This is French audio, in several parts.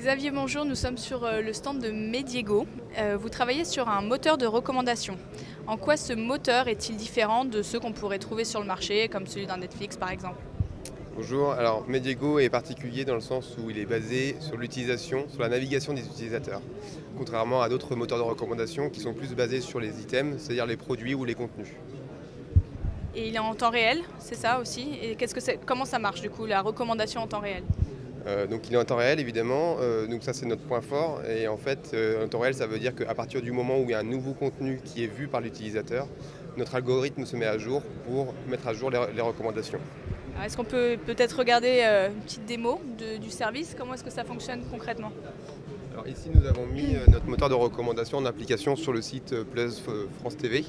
Xavier, bonjour, nous sommes sur le stand de Mediego. Vous travaillez sur un moteur de recommandation. En quoi ce moteur est-il différent de ceux qu'on pourrait trouver sur le marché, comme celui d'un Netflix par exemple? Bonjour, alors Mediego est particulier dans le sens où il est basé sur l'utilisation, sur la navigation des utilisateurs, contrairement à d'autres moteurs de recommandation qui sont plus basés sur les items, c'est-à-dire les produits ou les contenus. Et il est en temps réel, c'est ça aussi? Et comment ça marche du coup, la recommandation en temps réel? Donc il est en temps réel évidemment, donc ça c'est notre point fort et en fait en temps réel ça veut dire qu'à partir du moment où il y a un nouveau contenu qui est vu par l'utilisateur, notre algorithme se met à jour pour mettre à jour les recommandations. Est-ce qu'on peut peut-être regarder une petite démo du service? Comment est-ce que ça fonctionne concrètement? Alors ici nous avons mis notre moteur de recommandation en application sur le site Plus France TV,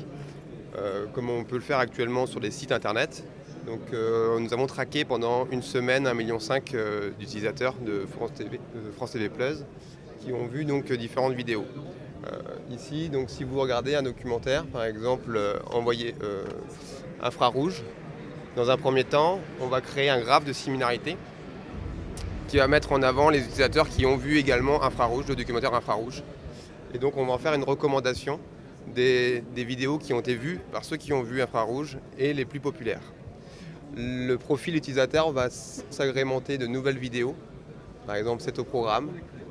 comme on peut le faire actuellement sur des sites internet. Donc nous avons traqué pendant une semaine 1,5 million d'utilisateurs de France TV Plus qui ont vu donc différentes vidéos. Ici, donc, si vous regardez un documentaire, par exemple envoyé infrarouge, dans un premier temps, on va créer un graphe de similarité qui va mettre en avant les utilisateurs qui ont vu également infrarouge, le documentaire infrarouge. Et donc on va en faire une recommandation des vidéos qui ont été vues par ceux qui ont vu infrarouge et les plus populaires. Le profil utilisateur va s'agrémenter de nouvelles vidéos, par exemple c'est au programme,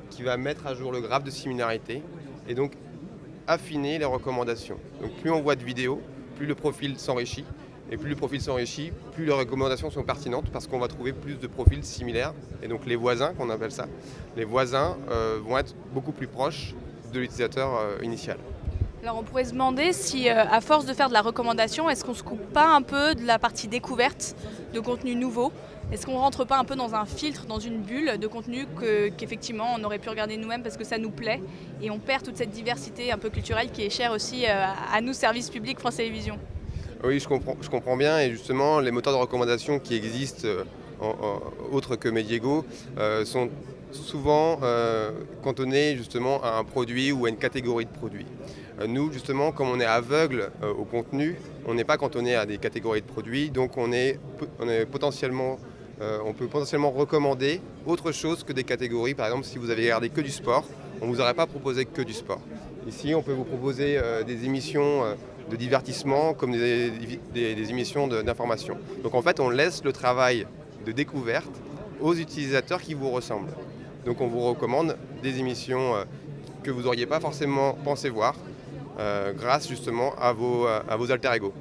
qui va mettre à jour le graphe de similarité et donc affiner les recommandations. Donc plus on voit de vidéos, plus le profil s'enrichit, et plus le profil s'enrichit, plus les recommandations sont pertinentes parce qu'on va trouver plus de profils similaires. Et donc les voisins, qu'on appelle ça, les voisins vont être beaucoup plus proches de l'utilisateur initial. Alors on pourrait se demander si, à force de faire de la recommandation, est-ce qu'on se coupe pas un peu de la partie découverte de contenu nouveau? Est-ce qu'on rentre pas un peu dans un filtre, dans une bulle de contenu qu'effectivement on aurait pu regarder nous-mêmes parce que ça nous plaît et on perd toute cette diversité un peu culturelle qui est chère aussi à nous, service public France Télévisions? Oui, je comprends bien et justement les moteurs de recommandation qui existent autres que Mediego sont souvent cantonnés justement à un produit ou à une catégorie de produits. Nous justement, comme on est aveugle au contenu, on n'est pas cantonné à des catégories de produits, donc on peut potentiellement recommander autre chose que des catégories. Par exemple, si vous avez regardé que du sport, on ne vous aurait pas proposé que du sport. Ici, on peut vous proposer des émissions de divertissement comme des émissions d'information. Donc en fait, on laisse le travail de découverte aux utilisateurs qui vous ressemblent. Donc on vous recommande des émissions que vous n'auriez pas forcément pensé voir grâce justement à vos alter ego.